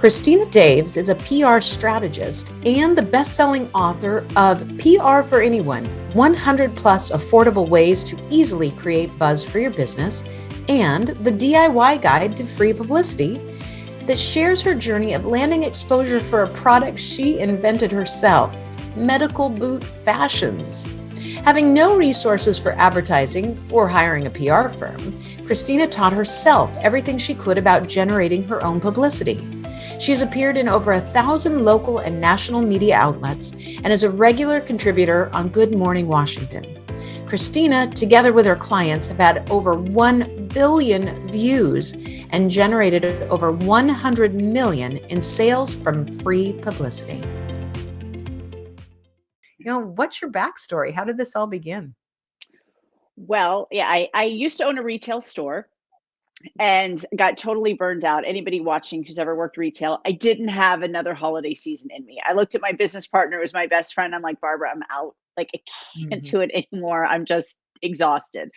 Christina Daves is a PR strategist and the best-selling author of PR for Anyone, 100 plus affordable ways to easily create buzz for your business, and the DIY guide to free publicity that shares her journey of landing exposure for a product she invented herself, medical boot fashions. Having no resources for advertising or hiring a PR firm, Christina taught herself everything she could about generating her own publicity. She has appeared in over 1,000 local and national media outlets and is a regular contributor on Good Morning Washington. Christina, together with her clients, have had over 1 billion views and generated over 100 million in sales from free publicity. What's your backstory? How did this all begin? Well, yeah, I used to own a retail store and got totally burned out. Anybody watching who's ever worked retail, I didn't have another holiday season in me. I looked at my business partner, who was my best friend. I'm like, Barbara, I'm out. Like, I can't do it anymore. I'm just exhausted.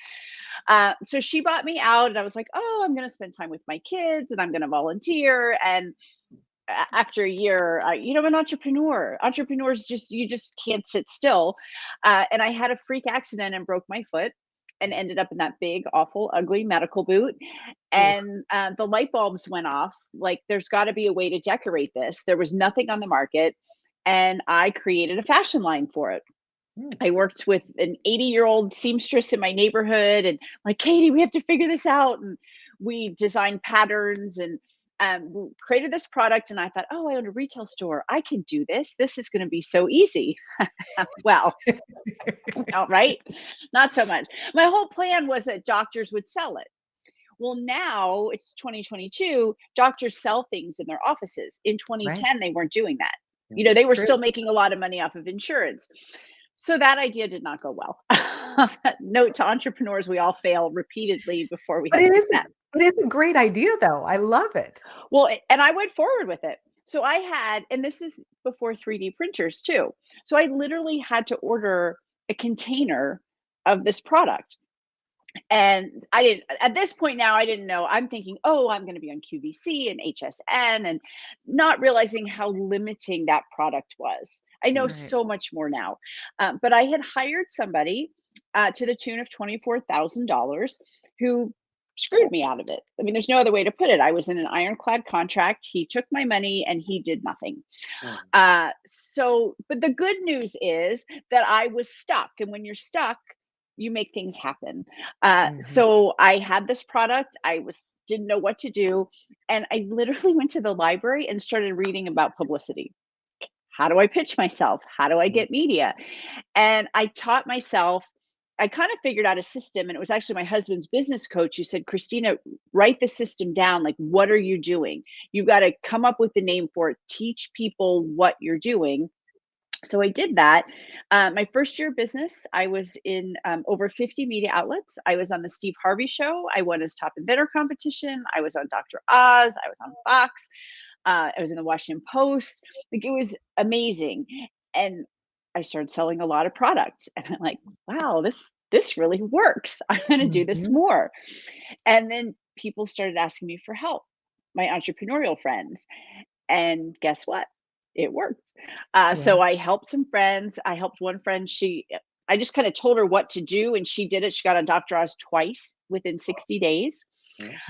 So she bought me out, and I was like, oh, I'm going to spend time with my kids and I'm going to volunteer. And after a year, I'm an entrepreneur. Entrepreneurs you just can't sit still. And I had a freak accident and broke my foot and ended up in that big, awful, ugly medical boot. And the light bulbs went off. Like, there's got to be a way to decorate this. There was nothing on the market. And I created a fashion line for it. I worked with an 80-year-old seamstress in my neighborhood and like, Katie, we have to figure this out. And we designed patterns and created this product. And I thought, oh, I own a retail store. I can do this. This is going to be so easy. Well, right? Not so much. My whole plan was that doctors would sell it. Well, now it's 2022. Doctors sell things in their offices. In 2010, They weren't doing that. They were still making a lot of money off of insurance. So that idea did not go well. Note to entrepreneurs, we all fail repeatedly before we have success. But it's a great idea, though. I love it. Well, and I went forward with it. So I had, and this is before 3D printers too. So I literally had to order a container of this product. And at this point now, I didn't know. I'm thinking, oh, I'm going to be on QVC and HSN, and not realizing how limiting that product was. I know so much more now. But I had hired somebody to the tune of $24,000 who screwed me out of it. I mean, there's no other way to put it. I was in an ironclad contract. He took my money and he did nothing. But the good news is that I was stuck. And when you're stuck, you make things happen. So I had this product. Didn't know what to do. And I literally went to the library and started reading about publicity. How do I pitch myself? How do I get media? And I taught myself, I kind of figured out a system, and it was actually my husband's business coach who said, Christina, write the system down. Like, what are you doing? You've got to come up with the name for it. Teach people what you're doing. So I did that. My first year of business, I was in over 50 media outlets. I was on the Steve Harvey show. I won his top inventor competition. I was on Dr. Oz. I was on Fox. I was in the Washington Post. Like, it was amazing. And I started selling a lot of products. And I'm like, wow, this really works. I'm going to do this more. And then people started asking me for help, my entrepreneurial friends. And guess what? It worked. So I helped some friends. I helped one friend. I just kind of told her what to do, and she did it. She got on Dr. Oz twice within 60 days.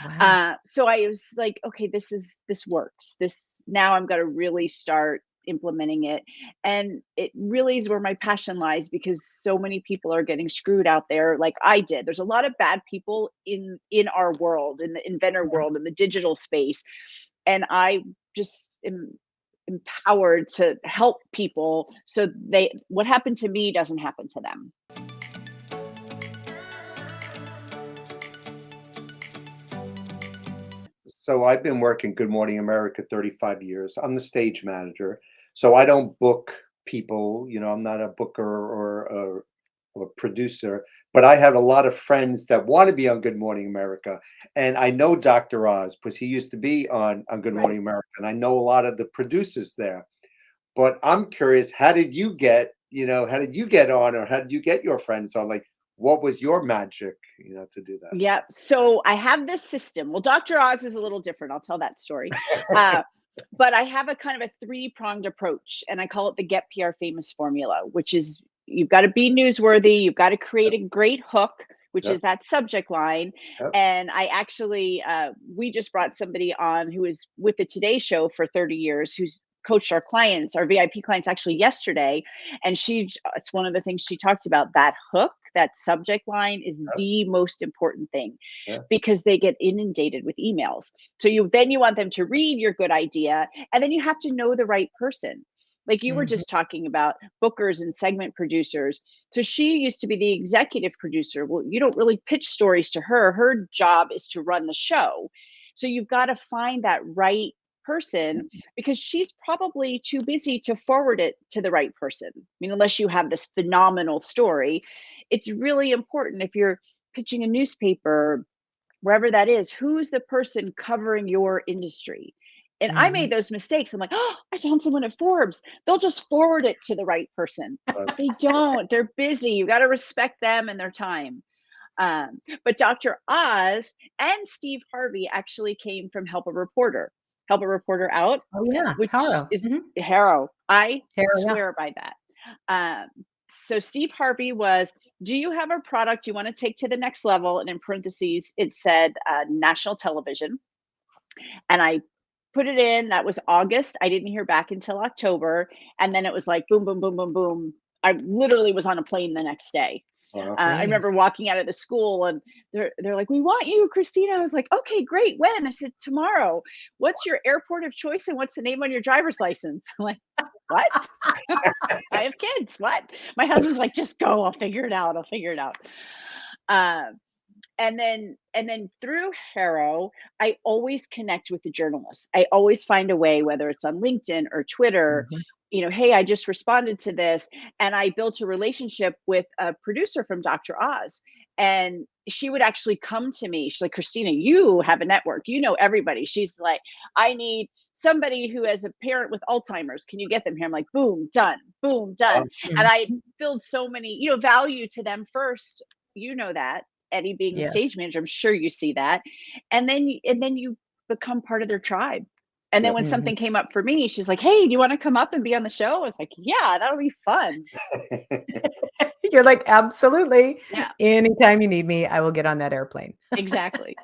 Wow. So I was like, okay, this works. Now I'm going to really start implementing it. And it really is where my passion lies, because so many people are getting screwed out there like I did. There's a lot of bad people in our world, in the inventor world, in the digital space. And I just am empowered to help people so what happened to me doesn't happen to them. So I've been working Good Morning America 35 years. I'm the stage manager. So I don't book people, I'm not a booker or a producer, but I have a lot of friends that want to be on Good Morning America. And I know Dr. Oz because he used to be on Good Morning America. And I know a lot of the producers there. But I'm curious, how did you get on, or how did you get your friends on? Like, what was your magic, to do that? Yeah. So I have this system. Well, Dr. Oz is a little different. I'll tell that story. But I have a kind of a three-pronged approach, and I call it the Get PR Famous formula, which is you've got to be newsworthy, you've got to create a great hook, which Yep. is that subject line. Yep. And I actually, we just brought somebody on who was with the Today Show for 30 years, who's coached our clients, our VIP clients, actually yesterday. And it's one of the things she talked about, that hook, that subject line is Yep. the most important thing, Yeah. because they get inundated with emails. So you want them to read your good idea, and then you have to know the right person. Like you were Mhm. just talking about bookers and segment producers. So she used to be the executive producer. Well, you don't really pitch stories to her. Her job is to run the show. So you've got to find that right person, because she's probably too busy to forward it to the right person. I mean, unless you have this phenomenal story. It's really important, if you're pitching a newspaper, wherever that is, who's the person covering your industry? And I Mhm. made those mistakes. I'm like, oh, I found someone at Forbes. They'll just forward it to the right person. Right. They don't. They're busy. You got to respect them and their time. But Dr. Oz and Steve Harvey actually came from Help a Reporter. Help a Reporter Out, Oh, yeah, which Haro. is Mhm. Harrow. I Haro, yeah. swear by that. So Steve Harvey was, do you have a product you want to take to the next level? And in parentheses, it said national television. And I put it in. That was August. I didn't hear back until October. And then it was like boom, boom, boom, boom, boom. I literally was on a plane the next day. I remember Nice. walking out of the school, and they're like, "We want you, Christina." I was like, "Okay, great. When?" I said, "Tomorrow." "What's your airport of choice, and what's the name on your driver's license?" I'm like, "What?" I have kids. What? My husband's like, "Just go. I'll figure it out. I'll figure it out." Um, and then through Harrow, I always connect with the journalists. I always find a way, whether it's on LinkedIn or Twitter, Mhm. hey, I just responded to this. And I built a relationship with a producer from Dr. Oz. And she would actually come to me. She's like, Christina, you have a network. You know everybody. She's like, I need somebody who has a parent with Alzheimer's. Can you get them here? I'm like, boom, done, boom, done. And I Mhm. filled so many, value to them first. You know that. Eddie being the Yes. stage manager, I'm sure you see that. And then you become part of their tribe. And then when Yes. Mhm. something came up for me, she's like, "Hey, do you want to come up and be on the show?" I was like, "Yeah, that'll be fun." You're like, "Absolutely. Yeah, Anytime you need me, I will get on that airplane." exactly.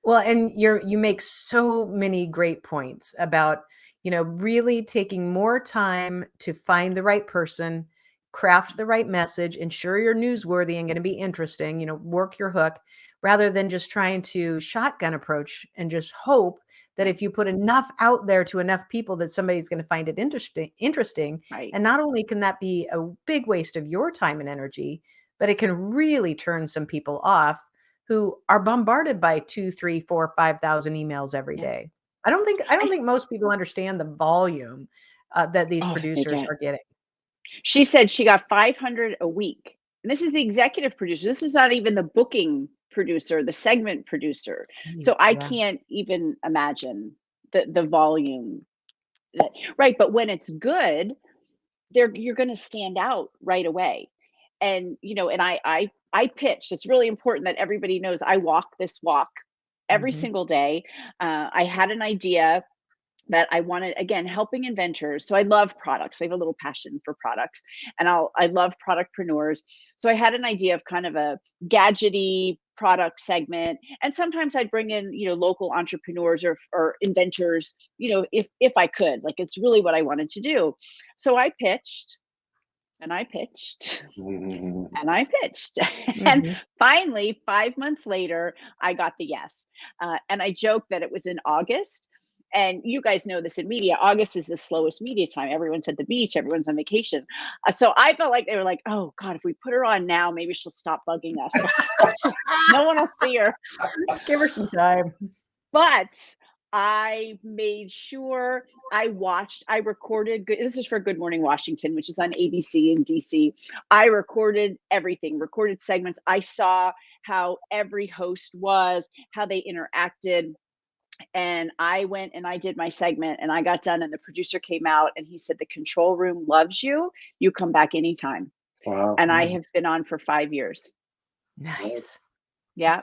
Well, and you make so many great points about, really taking more time to find the right person, craft the right message, ensure you're newsworthy and going to be interesting, work your hook, rather than just trying to shotgun approach and just hope that Right, if you put enough out there to enough people that somebody's going to find it interesting. right. And not only can that be a big waste of your time and energy, but it can really turn some people off who are bombarded by 2, 3, 4, 5,000 emails every Yeah. day. I don't think I most people understand the volume, that these oh, they producers get. are getting. She said she got 500 a week. And this is the executive producer. This is not even the booking producer, the segment producer. Mm, So I yeah. can't even imagine the volume. Right, but when it's good, you're going to stand out right away. And and I pitch. It's really important that everybody knows I walk this walk every Mhm. single day. I had an idea that I wanted, again, helping inventors. So I love products. I have a little passion for products, and I love productpreneurs. So I had an idea of kind of a gadgety product segment, and sometimes I'd bring in local entrepreneurs or inventors, if I could. Like, it's really what I wanted to do. So I pitched and I pitched Mhm. and I pitched. And Mhm. finally, 5 months later, I got the yes. And I joke that it was in August. And you guys know this in media. August is the slowest media time. Everyone's at the beach, everyone's on vacation. So I felt like they were like, oh God, if we put her on now, maybe she'll stop bugging us. No one will see her. Give her some time. But I made sure I recorded. This is for Good Morning Washington, which is on ABC in DC. I recorded everything, recorded segments. I saw how every host was, how they interacted. And I went and I did my segment, and I got done, and the producer came out and he said, "The control room loves you. You come back anytime." Wow. And I have Nice. been on for 5 years. Nice. Nice. Yeah.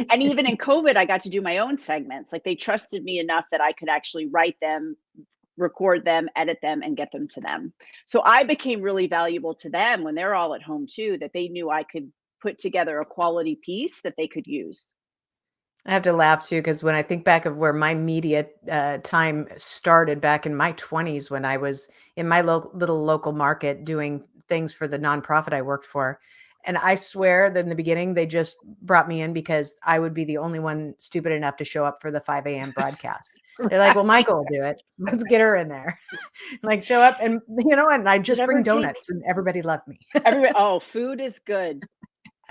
And even in COVID, I got to do my own segments. Like they trusted me enough that I could actually write them, record them, edit them, and get them to them. So I became really valuable to them when they're all at home too, that they knew I could put together a quality piece that they could use. I have to laugh too, because when I think back of where my media time started back in my 20s, when I was in my little local market doing things for the nonprofit I worked for. And I swear that in the beginning, they just brought me in because I would be the only one stupid enough to show up for the 5 a.m. broadcast. They're like, well, Michael will do it. Let's get her in there. Like, show up and, and I just Whatever bring it takes. donuts and everybody loved me. Everybody, oh, food is good.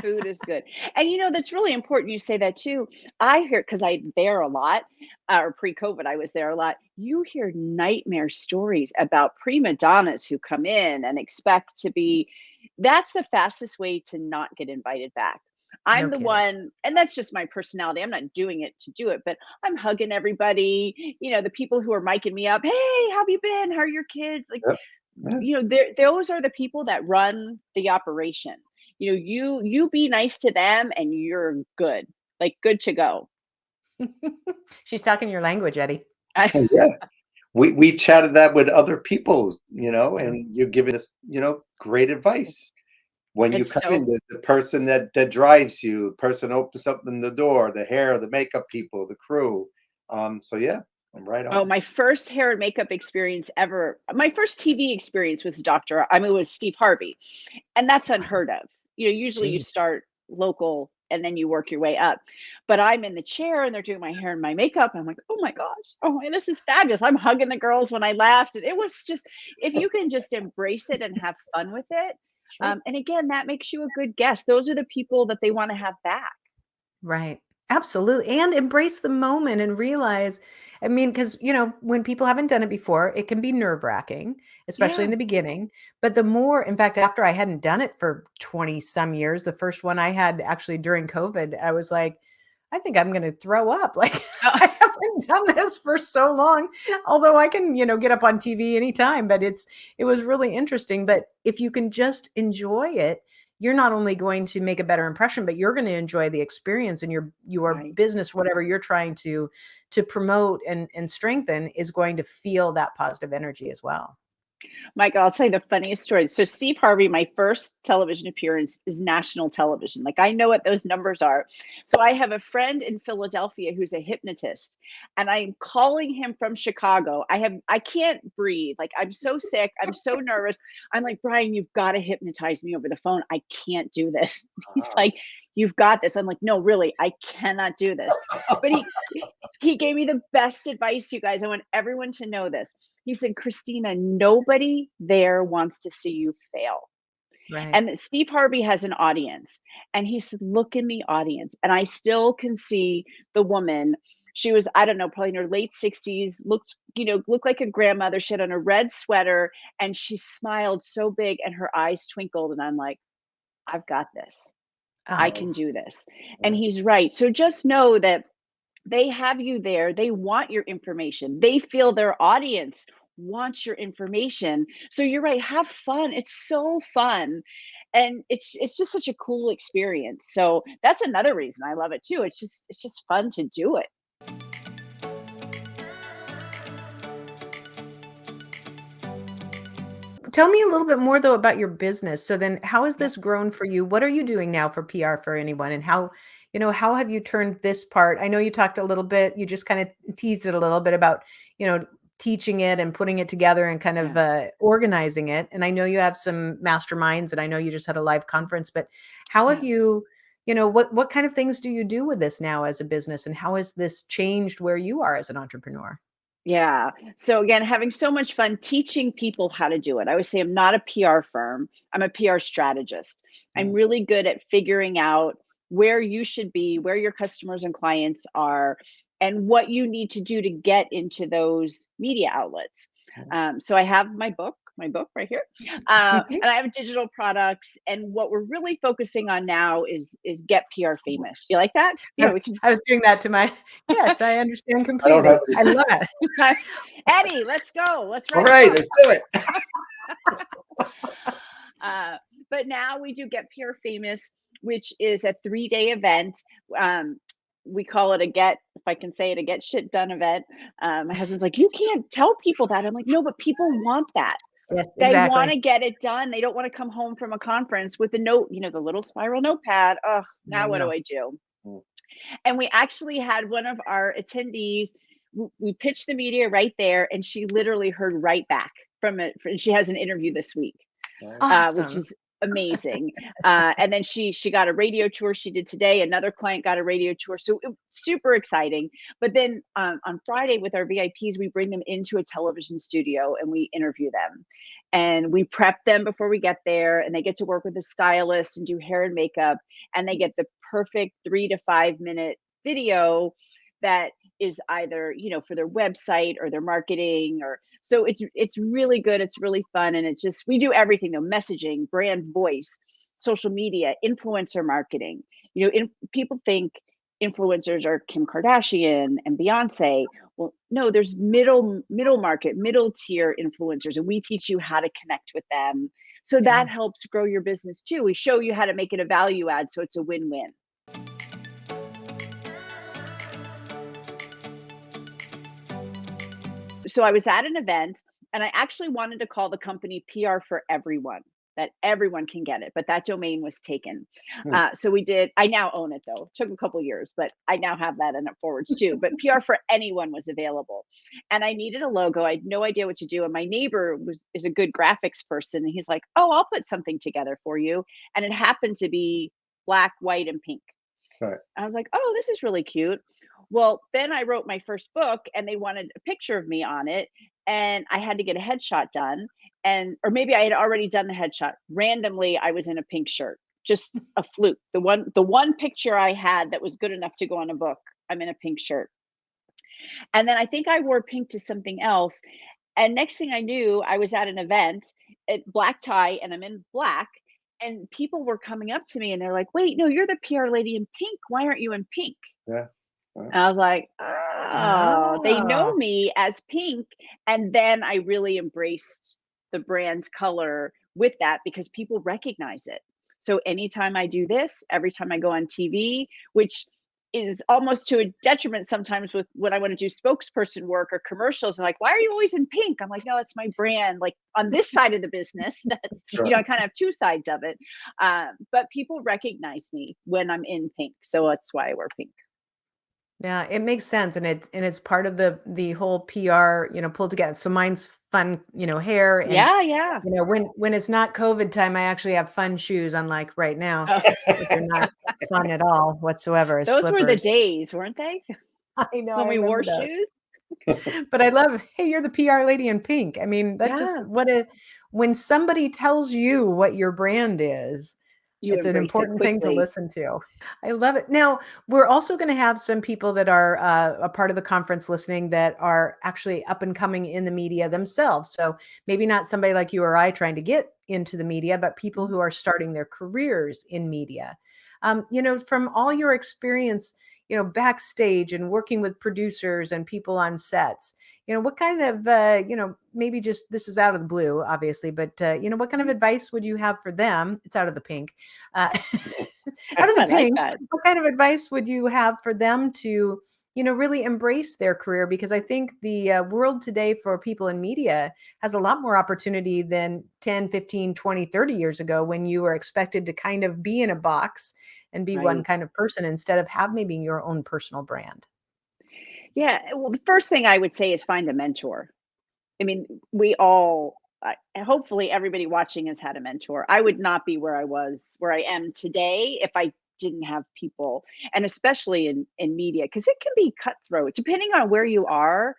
Food is good. And that's really important you say that too. I hear, because I'm there a lot, or pre-COVID, I was there a lot. You hear nightmare stories about prima donnas who come in and expect to be, that's the fastest way to not get invited back. I'm No the kidding. one, and that's just my personality. I'm not doing it to do it, but I'm hugging everybody. The people who are miking me up. Hey, how have you been? How are your kids? Like, Yep. those are the people that run the operation. You be nice to them and you're good, like good to go. She's talking your language, Eddie. Yeah. We chatted that with other people, Yeah. and you're giving us, great advice. When you It's come so, in, the person that drives you, the person opens up in the door, the hair, the makeup people, the crew. So yeah, I'm right oh, on. my first hair and makeup experience ever, my first TV experience was it was Steve Harvey. And that's unheard of. Usually you Gee. start local and then you work your way up. But I'm in the chair and they're doing my hair and my makeup. I'm like, oh my gosh, oh my, this is fabulous. I'm hugging the girls when I laughed. And it was just, if you can just embrace it and have fun with it. Sure. And again, that makes you a good guest. Those are the people that they want to have back. Right. Absolutely. And embrace the moment and realize, I mean, because, when people haven't done it before, it can be nerve-wracking, especially Yeah. in the beginning. But the more, in fact, after I hadn't done it for 20 some years, the first one I had actually during COVID, I was like, I think I'm going to throw up. Like, I haven't done this for so long, although I can, get up on TV anytime, but it was really interesting. But if you can just enjoy it, you're not only going to make a better impression, but you're going to enjoy the experience, and your Right. business, whatever you're trying to promote and strengthen, is going to feel that positive energy as well. Michael, I'll tell you the funniest story. So Steve Harvey, my first television appearance is national television. Like I know what those numbers are. So I have a friend in Philadelphia who's a hypnotist, and I'm calling him from Chicago. I can't breathe. Like I'm so sick. I'm so nervous. I'm like, Brian, you've got to hypnotize me over the phone. I can't do this. He's like, you've got this. I'm like, no, really, I cannot do this. But he gave me the best advice, you guys. I want everyone to know this. He said, Christina, nobody there wants to see you fail. Right. And Steve Harvey has an audience. And he said, look in the audience. And I still can see the woman. She was, I don't know, probably in her late 60s, looked like a grandmother. She had on a red sweater and she smiled so big and her eyes twinkled. And I'm like, I've got this. I Oh, can Nice. do this. And he's right. So just know that they have you there. They want your information. They feel their audience wants your information. So you're right. Have fun. It's so fun. And it's just such a cool experience. So that's another reason I love it too. It's just fun to do it. tell me a little bit more though about your business. So then how has this grown for you? What are you doing now for PR for anyone? And how have you turned this part? I know you talked a little bit, you just kind of teased it a little bit about, teaching it and putting it together and kind of Yeah. organizing it. And I know you have some masterminds, and I know you just had a live conference, but how have Yeah. what kind of things do you do with this now as a business? And how has this changed where you are as an entrepreneur? Yeah. So again, having so much fun teaching people how to do it. I always say I'm not a PR firm. I'm a PR strategist. I'm Mm. really good at figuring out where you should be, where your customers and clients are, and what you need to do to get into those media outlets. So I have my book right here, and I have digital products. And what we're really focusing on now is get PR famous. You like that? I We can. I was doing that to my yes, I understand I don't have completely. any. I love it. Eddie, let's go. Let's All write a right, book. let's do it. But now we do Get PR Famous, which is a 3-day event. we call it a get, if I can say it, a get shit done event. My husband's like, you can't tell people that. I'm like, no, but people want that. Yes, They want exactly. to get it done. They don't want to come home from a conference with a note, the little spiral notepad. Oh, I now what do know. I do? Mm. And we actually had one of our attendees, we pitched the media right there, and she literally heard right back from it. She has an interview this week, Nice. which Awesome. is amazing. And then she got a radio tour she did today. Another client got a radio tour. So super exciting. But then on Friday with our VIPs, we bring them into a television studio and we interview them. And we prep them before we get there, and they get to work with a stylist and do hair and makeup. And they get the perfect 3 to 5 minute video that is either, for their website or their marketing, or so it's really good. It's really fun. And we do everything though: messaging, brand voice, social media, influencer marketing. People think influencers are Kim Kardashian and Beyonce. Well, no, there's middle market, middle tier influencers, and we teach you how to connect with them. So Yeah. that helps grow your business too. We show you how to make it a value add, so it's a win-win. So I was at an event, and I actually wanted to call the company PR for Everyone, that everyone can get it, but that domain was taken. Hmm. So we did. I now own it though. It took a couple of years, but I now have that in it forwards too. But PR for Anyone was available, and I needed a logo. I had no idea what to do, and my neighbor is a good graphics person, and he's like, "Oh, I'll put something together for you," and it happened to be black, white, and pink. Right. I was like, "Oh, this is really cute." Well, then I wrote my first book, and they wanted a picture of me on it, and I had to get a headshot done, or maybe I had already done the headshot. Randomly, I was in a pink shirt, just a fluke. The one picture I had that was good enough to go on a book, I'm in a pink shirt. And then I think I wore pink to something else, and next thing I knew, I was at an event, at black tie, and I'm in black, and people were coming up to me, and they're like, "Wait, no, you're the PR lady in pink. Why aren't you in pink?" Yeah. Yeah. And I was like, "Oh, they know Oh, me as pink." And then I really embraced the brand's color with that, because people recognize it. So anytime I do this, every time I go on TV, which is almost to a detriment sometimes with when I want to do spokesperson work or commercials, and like, "Why are you always in pink?" I'm like, "No, it's my brand." Like on this side of the business, that's, Sure. I kind of have two sides of it. But people recognize me when I'm in pink. So that's why I wear pink. yeah, it makes sense, and it's part of the whole PR, pulled together. So mine's fun, hair, and Yeah, yeah. when it's not COVID time, I actually have fun shoes, unlike right now, Oh, which are not fun at all whatsoever, as those were the slippers. days, weren't they? I know, When I we remember wore those. shoes? But I love, hey, you're the PR lady in pink. I mean, that just Yeah, when somebody tells you what your brand is, you it's an embrace it important thing to quickly. listen to. I love it. Now, we're also going to have some people that are a part of the conference listening that are actually up and coming in the media themselves. So maybe not somebody like you or I trying to get into the media, but people Mhm. who are starting their careers in media. From all your experience, backstage and working with producers and people on sets, what kind of, maybe just this is out of the blue, obviously, but, what kind of Mhm. advice would you have for them? It's out of the pink. Uh, out of the I like pink, that. what kind of advice would you have for them to, really embrace their career? Because I think the world today for people in media has a lot more opportunity than 10, 15, 20, 30 years ago, when you were expected to kind of be in a box and be one Right. kind of person instead of have maybe your own personal brand. Yeah, well, the first thing I would say is find a mentor. I mean, we all, hopefully everybody watching has had a mentor. I would not be where I am today if I didn't have people, and especially in media, because it can be cutthroat. Depending on where you are,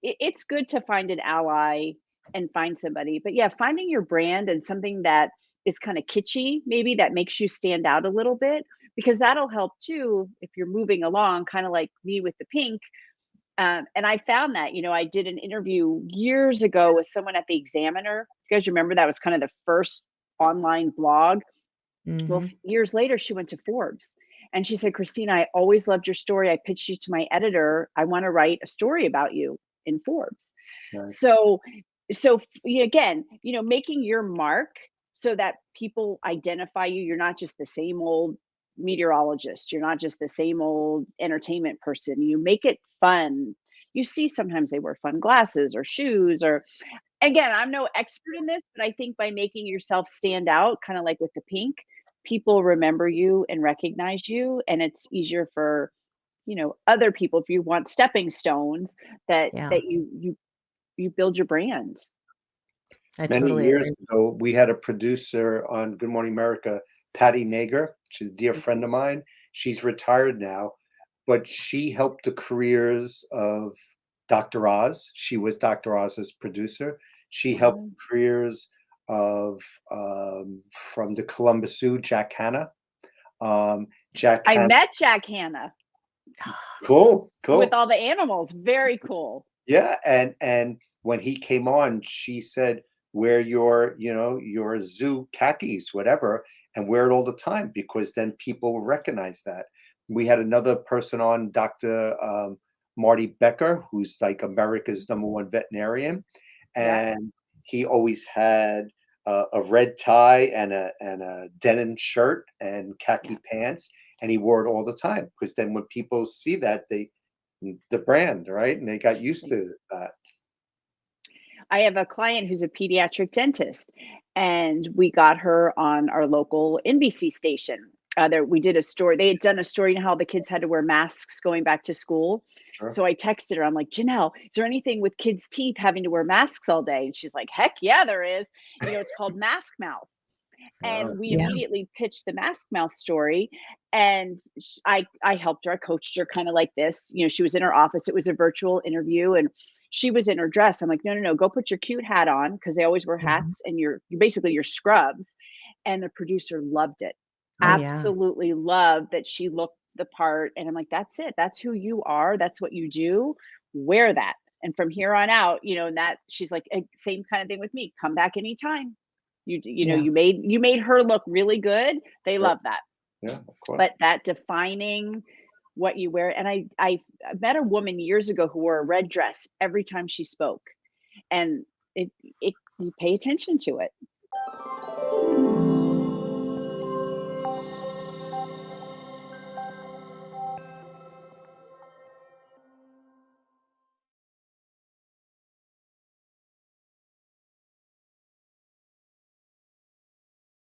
it's good to find an ally and find somebody. But yeah, finding your brand and something that is kind of kitschy, maybe that makes you stand out a little bit, because that'll help too if you're moving along, kind of like me with the pink. And I found that, I did an interview years ago with someone at the Examiner. You guys remember that was kind of the first online blog? Well, Hmm. years later, she went to Forbes, and she said, "Christina, I always loved your story. I pitched you to my editor. I want to write a story about you in Forbes." Nice. So again, making your mark so that people identify you. You're not just the same old meteorologist. You're not just the same old entertainment person. You make it fun. You see sometimes they wear fun glasses or shoes, or again, I'm no expert in this, but I think by making yourself stand out, kind of like with the pink, people remember you and recognize you, and it's easier for, other people, if you want stepping stones, that Yeah, you build your brand. I Many totally years agree. ago, we had a producer on Good Morning America, Patty Nager. She's a dear friend of mine. She's retired now, but she helped the careers of Dr. Oz. She was Dr. Oz's producer. She helped Wow. the careers of from the Columbus Zoo, Jack Hanna. Jack I Hanna. met Jack Hanna Cool, with cool. all the animals. Very cool. Yeah, and when he came on, she said, "Wear your, your zoo khakis, whatever, and wear it all the time because then people will recognize that." We had another person on, Dr. Marty Becker, who's like America's #1 veterinarian, Yeah. and he always had a red tie and a denim shirt and khaki pants, and he wore it all the time because then when people see that, the brand, right? And they got used to that. I have a client who's a pediatric dentist, and we got her on our local NBC station. We did a story. They had done a story on how the kids had to wear masks going back to school. Sure. So I texted her. I'm like, Janelle, is there anything with kids' teeth having to wear masks all day? And she's like, heck yeah, there is. It's called mask mouth. Uh, And we Yeah. immediately pitched the mask mouth story, and I helped her. I coached her kind of like this. She was in her office. It was a virtual interview, and she was in her dress. I'm like, no, no, no, go put your cute hat on, because they always wear Mhm. hats, and you're basically your scrubs. And the producer loved it. Oh, yeah. Absolutely loved that she looked the part. And I'm like, that's it. That's who you are. That's what you do. Wear that. And from here on out, and that she's like, same kind of thing with me. Come back anytime. Yeah. You made her look really good. They sure. love that. Yeah, of course. But that defining what you wear, and I met a woman years ago who wore a red dress every time she spoke, and it you pay attention to it.